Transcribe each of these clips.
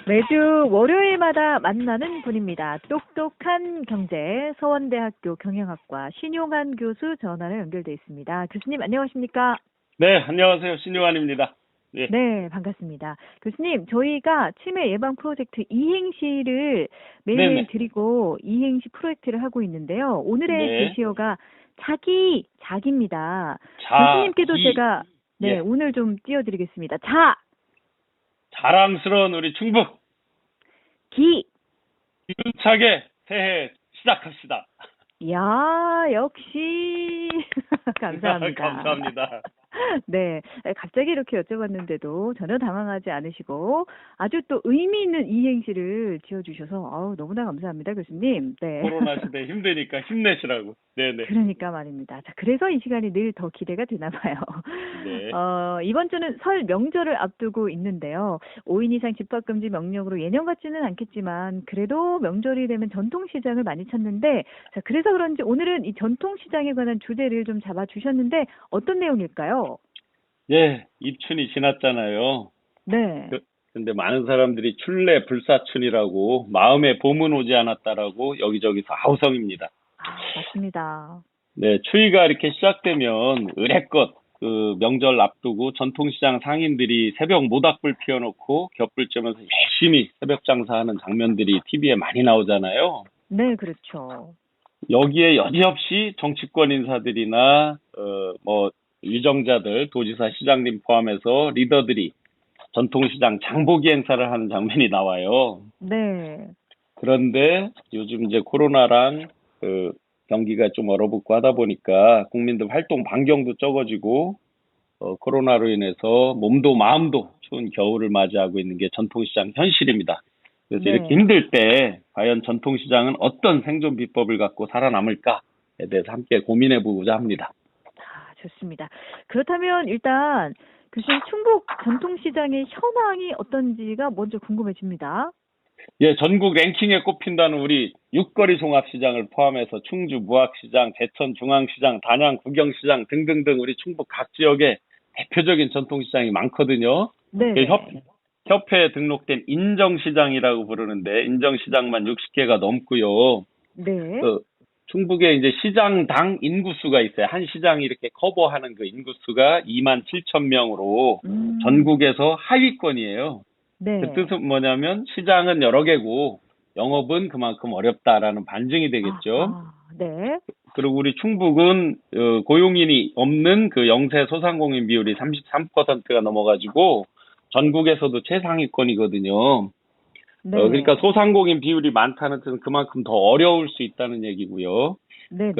매주 월요일마다 만나는 분입니다. 똑똑한 경제 서원대학교 경영학과 신용환 교수 전화로 연결돼 있습니다. 교수님 안녕하십니까? 네, 안녕하세요. 신용환입니다. 예, 네, 반갑습니다. 교수님, 저희가 치매 예방 프로젝트 이행시를 매일매일 네네. 드리고 이행시 프로젝트를 하고 있는데요. 오늘의 네. 제시어가 자기입니다. 자, 교수님께도 기. 제가 네, 예. 오늘 좀 띄워드리겠습니다. 자랑스러운 우리 충북. 기. 힘차게 새해 시작합시다. 야, 역시 감사합니다. 감사합니다. 네, 갑자기 이렇게 여쭤봤는데도 전혀 당황하지 않으시고 아주 또 의미 있는 이행시를 지어주셔서 너무나 감사합니다, 교수님. 네. 코로나 시대 힘드니까 힘내시라고. 네네. 그러니까 말입니다. 자, 그래서 이 시간이 늘 더 기대가 되나 봐요. 네. 이번 주는 설 명절을 앞두고 있는데요. 5인 이상 집합금지 명령으로 예년 같지는 않겠지만 그래도 명절이 되면 전통시장을 많이 찾는데 자, 그래서 그런지 오늘은 이 전통시장에 관한 주제를 좀 잡아주셨는데 어떤 내용일까요? 예, 입춘이 지났잖아요. 네. 근데 많은 사람들이 출래 불사춘이라고 마음에 봄은 오지 않았다라고 여기저기서 하우성입니다. 맞습니다. 네, 추위가 이렇게 시작되면 의례껏 그 명절 앞두고 전통시장 상인들이 새벽 모닥불 피워놓고 겹불 쬐면서 열심히 새벽 장사하는 장면들이 TV에 많이 나오잖아요. 네, 그렇죠. 여기에 여지없이 정치권 인사들이나 뭐 유정자들, 도지사, 시장님 포함해서 리더들이 전통시장 장보기 행사를 하는 장면이 나와요. 네. 그런데 요즘 이제 코로나랑 경기가 좀 얼어붙고 하다 보니까 국민들 활동 반경도 적어지고 코로나로 인해서 몸도 마음도 추운 겨울을 맞이하고 있는 게 전통시장 현실입니다. 그래서 네. 이렇게 힘들 때 과연 전통시장은 어떤 생존 비법을 갖고 살아남을까에 대해서 함께 고민해 보고자 합니다. 좋습니다. 그렇다면 일단 교수님 충북 전통시장의 현황이 어떤지가 먼저 궁금해집니다. 예, 전국 랭킹에 꼽힌다는 우리 육거리 종합시장을 포함해서 충주 무학시장, 제천 중앙시장, 단양 구경시장 등등등 우리 충북 각 지역에 대표적인 전통시장이 많거든요. 네. 협회에 등록된 인정시장이라고 부르는데 인정시장만 60개가 넘고요. 네. 충북에 이제 시장당 인구수가 있어요. 한 시장이 이렇게 커버하는 그 인구수가 2만 7천 명으로 전국에서 하위권이에요. 네. 그 뜻은 뭐냐면 시장은 여러 개고 영업은 그만큼 어렵다라는 반증이 되겠죠. 네. 그리고 우리 충북은 고용인이 없는 그 영세 소상공인 비율이 33%가 넘어가지고 전국에서도 최상위권이거든요. 네. 그러니까 소상공인 비율이 많다는 뜻은 그만큼 더 어려울 수 있다는 얘기고요. 네.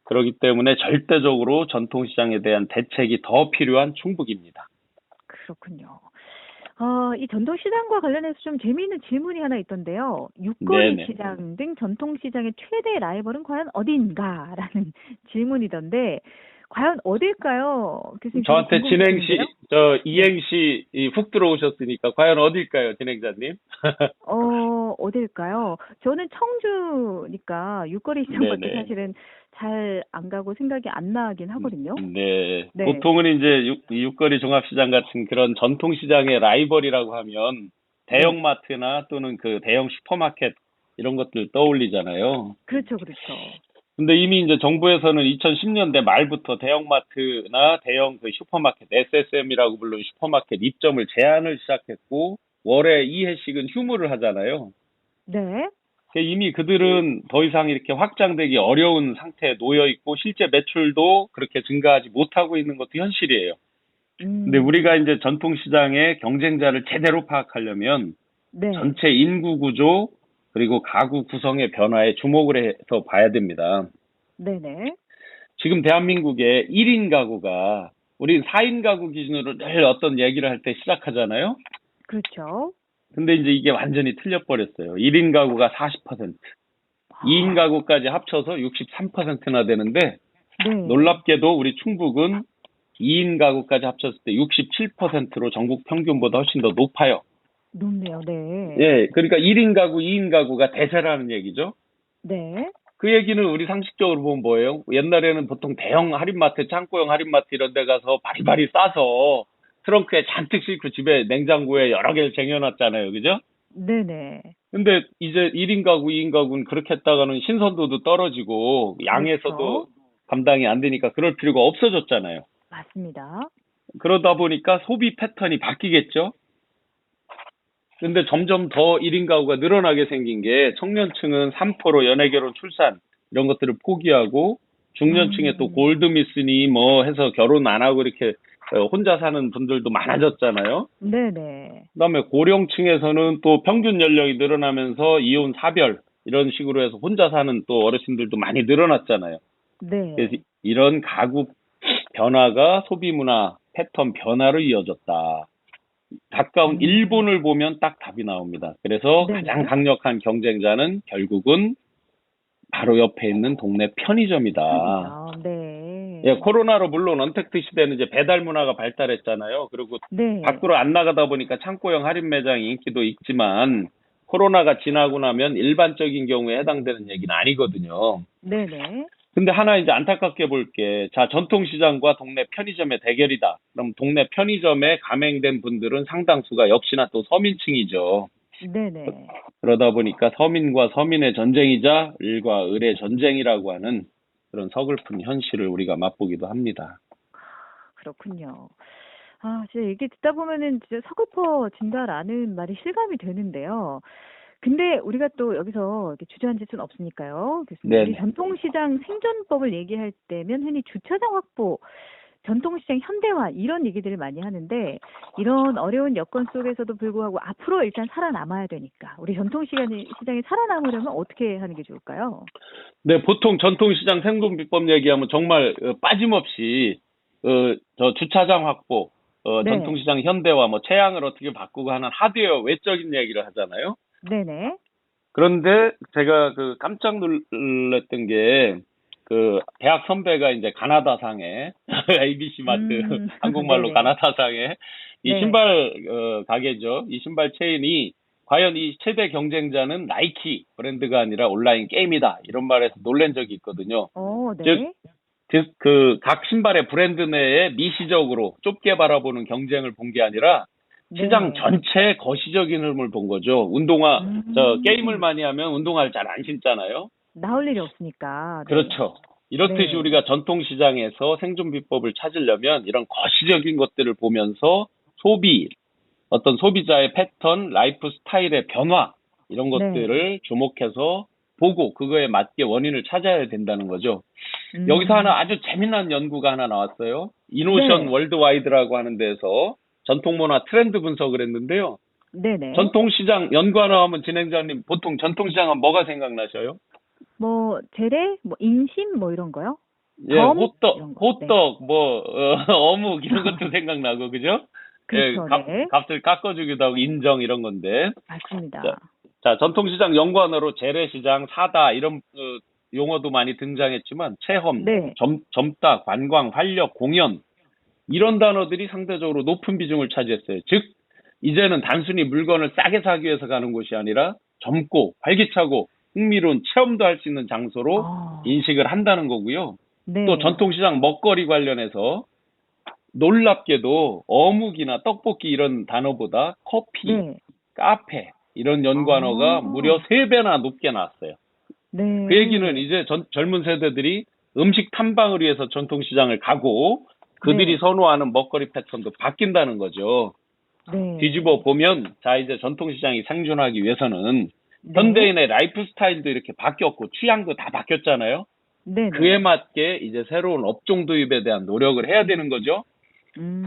그러기 때문에 절대적으로 전통시장에 대한 대책이 더 필요한 충북입니다. 그렇군요. 이 전통시장과 관련해서 좀 재미있는 질문이 하나 있던데요. 육거리 네네. 시장 등 전통시장의 최대 라이벌은 과연 어딘가라는 질문이던데 과연 어딜까요? 교수님 저한테 궁금해지는데요? 이행시 훅 들어오셨으니까 과연 어딜까요, 진행자님? 어딜까요? 저는 청주니까 육거리 시장밖에 네네. 사실은 잘 안 가고 생각이 안 나긴 하거든요. 네. 네. 보통은 이제 육거리 종합시장 같은 그런 전통시장의 라이벌이라고 하면 대형마트나 또는 그 대형 슈퍼마켓 이런 것들 떠올리잖아요. 그렇죠. 근데 이미 이제 정부에서는 2010년대 말부터 대형마트나 대형 그 슈퍼마켓, SSM이라고 부르는 슈퍼마켓 입점을 제한을 시작했고, 월에 2회씩은 휴무를 하잖아요. 네. 이미 그들은 더 이상 이렇게 확장되기 어려운 상태에 놓여 있고, 실제 매출도 그렇게 증가하지 못하고 있는 것도 현실이에요. 근데 우리가 이제 전통시장의 경쟁자를 제대로 파악하려면, 네. 전체 인구 구조, 그리고 가구 구성의 변화에 주목을 해서 봐야 됩니다. 네네. 지금 대한민국의 1인 가구가 우리 4인 가구 기준으로 늘 어떤 얘기를 할 때 시작하잖아요. 그렇죠. 근데 이제 이게 완전히 틀려버렸어요. 1인 가구가 40%, 2인 가구까지 합쳐서 63%나 되는데 네. 놀랍게도 우리 충북은 2인 가구까지 합쳤을 때 67%로 전국 평균보다 훨씬 더 높아요. 높네요. 네. 예, 그러니까 1인 가구, 2인 가구가 대세라는 얘기죠. 네. 그 얘기는 우리 상식적으로 보면 뭐예요? 옛날에는 보통 대형 할인마트, 창고형 할인마트 이런 데 가서 바리바리 싸서 트렁크에 잔뜩 싣고 집에 냉장고에 여러 개를 쟁여놨잖아요. 그죠? 네네. 근데 이제 1인 가구, 2인 가구는 그렇게 했다가는 신선도도 떨어지고 양에서도 그렇죠. 감당이 안 되니까 그럴 필요가 없어졌잖아요. 맞습니다. 그러다 보니까 소비 패턴이 바뀌겠죠? 근데 점점 더 1인 가구가 늘어나게 생긴 게 청년층은 삼포로 연애, 결혼, 출산 이런 것들을 포기하고 중년층에 또 음. 골드미스니 뭐 해서 결혼 안 하고 이렇게 혼자 사는 분들도 많아졌잖아요. 네네. 그다음에 고령층에서는 또 평균 연령이 늘어나면서 이혼, 사별 이런 식으로 해서 혼자 사는 또 어르신들도 많이 늘어났잖아요. 그래서 네. 이런 가구 변화가 소비 문화 패턴 변화로 이어졌다. 가까운 음. 일본을 보면 딱 답이 나옵니다. 그래서 가장 네네. 강력한 경쟁자는 결국은 바로 옆에 있는 동네 편의점이다. 편의점. 예, 네. 코로나로 물론 언택트 시대는 이제 배달 문화가 발달했잖아요. 그리고 네. 밖으로 안 나가다 보니까 창고형 할인 매장이 인기도 있지만 코로나가 지나고 나면 일반적인 경우에 해당되는 얘기는 아니거든요. 네네. 근데 하나 이제 안타깝게 볼 게, 자, 전통시장과 동네 편의점의 대결이다. 그럼 동네 편의점에 가맹된 분들은 상당수가 역시나 또 서민층이죠. 네네. 그러다 보니까 서민과 서민의 전쟁이자 을과 을의 전쟁이라고 하는 그런 서글픈 현실을 우리가 맛보기도 합니다. 그렇군요. 아, 진짜 얘기 듣다 보면은 진짜 서글퍼진다라는 말이 실감이 되는데요. 근데 우리가 또 여기서 이렇게 주저앉을 수는 없으니까요. 교수님, 우리 네네. 전통시장 생존법을 얘기할 때면 흔히 주차장 확보, 전통시장 현대화 이런 얘기들을 많이 하는데 이런 어려운 여건 속에서도 불구하고 앞으로 일단 살아남아야 되니까 우리 전통시장이 살아남으려면 어떻게 하는 게 좋을까요? 네, 보통 전통시장 생존비법 얘기하면 정말 빠짐없이 저 주차장 확보, 네, 전통시장 현대화, 뭐 체양을 어떻게 바꾸고 하는 하드웨어 외적인 얘기를 하잖아요. 네네, 그런데 제가 그 깜짝 놀랐던 게 그 대학 선배가 이제 가나다상에 ABC 마트 한국말로 네네, 가나다상에 이 네, 신발 가게죠. 이 신발 체인이 과연 이 최대 경쟁자는 나이키 브랜드가 아니라 온라인 게임이다. 이런 말에서 놀란 적이 있거든요. 즉, 네, 그 각 신발의 브랜드 내에 미시적으로 좁게 바라보는 경쟁을 본 게 아니라 시장 네, 전체의 거시적인 흐름을 본 거죠. 게임을 음, 많이 하면 운동화를 잘 안 신잖아요. 나올 일이 없으니까, 네, 그렇죠. 이렇듯이 네, 우리가 전통시장에서 생존 비법을 찾으려면 이런 거시적인 것들을 보면서 소비, 어떤 소비자의 패턴, 라이프 스타일의 변화, 이런 네, 것들을 주목해서 보고 그거에 맞게 원인을 찾아야 된다는 거죠. 여기서 음, 하나 아주 재미난 연구가 하나 나왔어요. 이노션 네, 월드와이드라고 하는 데서 전통문화 트렌드 분석을 했는데요. 네네. 전통시장 연관어하면 진행자님 보통 전통시장 하면 뭐가 생각나셔요? 뭐 재래, 뭐 인심, 뭐 이런 거요? 예, 점 호떡, 이런 거. 네. 호떡, 뭐 어묵 이런 것도 생각나고 그죠? 예, 그렇죠, 네. 값을 깎아주기도 하고 인정 이런 건데. 자, 맞습니다. 자, 전통시장 연관어로 재래시장, 사다 이런 용어도 많이 등장했지만 체험, 네. 젊다, 관광, 활력, 공연 이런 단어들이 상대적으로 높은 비중을 차지했어요. 즉, 이제는 단순히 물건을 싸게 사기 위해서 가는 곳이 아니라 젊고 활기차고 흥미로운 체험도 할 수 있는 장소로 아, 인식을 한다는 거고요. 또 네. 전통시장 먹거리 관련해서 놀랍게도 어묵이나 떡볶이 이런 단어보다 커피, 네. 카페 이런 연관어가 무려 아, 3배나 높게 나왔어요. 그 얘기는 네. 이제 젊은 세대들이 음식 탐방을 위해서 전통시장을 가고 그들이 네. 선호하는 먹거리 패턴도 바뀐다는 거죠. 뒤집어 네. 보면 자 이제 전통시장이 생존하기 위해서는 네. 현대인의 라이프 스타일도 이렇게 바뀌었고 취향도 다 바뀌었잖아요. 그에 네네. 맞게 이제 새로운 업종 도입에 대한 노력을 해야 되는 거죠.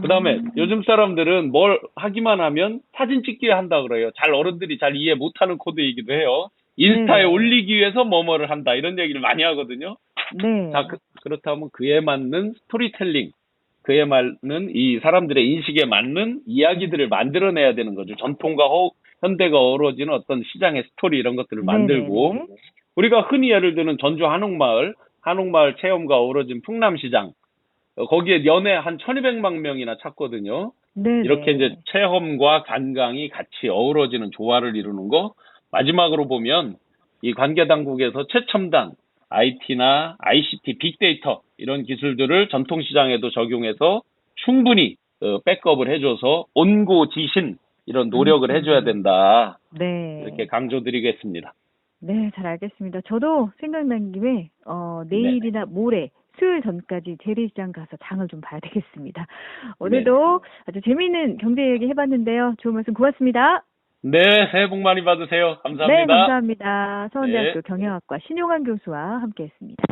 그다음에 음, 요즘 사람들은 뭘 하기만 하면 사진 찍기 한다 그래요. 어른들이 잘 이해 못하는 코드이기도 해요. 인스타에 네네. 올리기 위해서 뭐뭐를 한다 이런 얘기를 많이 하거든요. 자, 네. 그렇다면 그에 맞는 스토리텔링, 그에 맞는 이 사람들의 인식에 맞는 이야기들을 만들어내야 되는 거죠. 현대가 어우러지는 어떤 시장의 스토리 이런 것들을 만들고 네네네. 우리가 흔히 예를 드는 전주 한옥마을 체험과 어우러진 풍남시장 거기에 연에 한 1200만 명이나 찾거든요. 이렇게 이제 네네. 체험과 관광이 같이 어우러지는 조화를 이루는 거. 마지막으로 보면 이 관계 당국에서 최첨단 IT나 ICT, 빅데이터 이런 기술들을 전통시장에도 적용해서 충분히 백업을 해줘서 온고지신 이런 노력을 해줘야 된다. 네. 이렇게 강조드리겠습니다. 네, 잘 알겠습니다. 저도 생각난 김에 내일이나 모레 수요일 전까지 재래시장 가서 장을 좀 봐야 되겠습니다. 오늘도 아주 재미있는 경제 얘기 해봤는데요. 좋은 말씀 고맙습니다. 네, 새해 복 많이 받으세요. 감사합니다. 네, 감사합니다. 서원대학교 네. 경영학과 신용환 교수와 함께했습니다.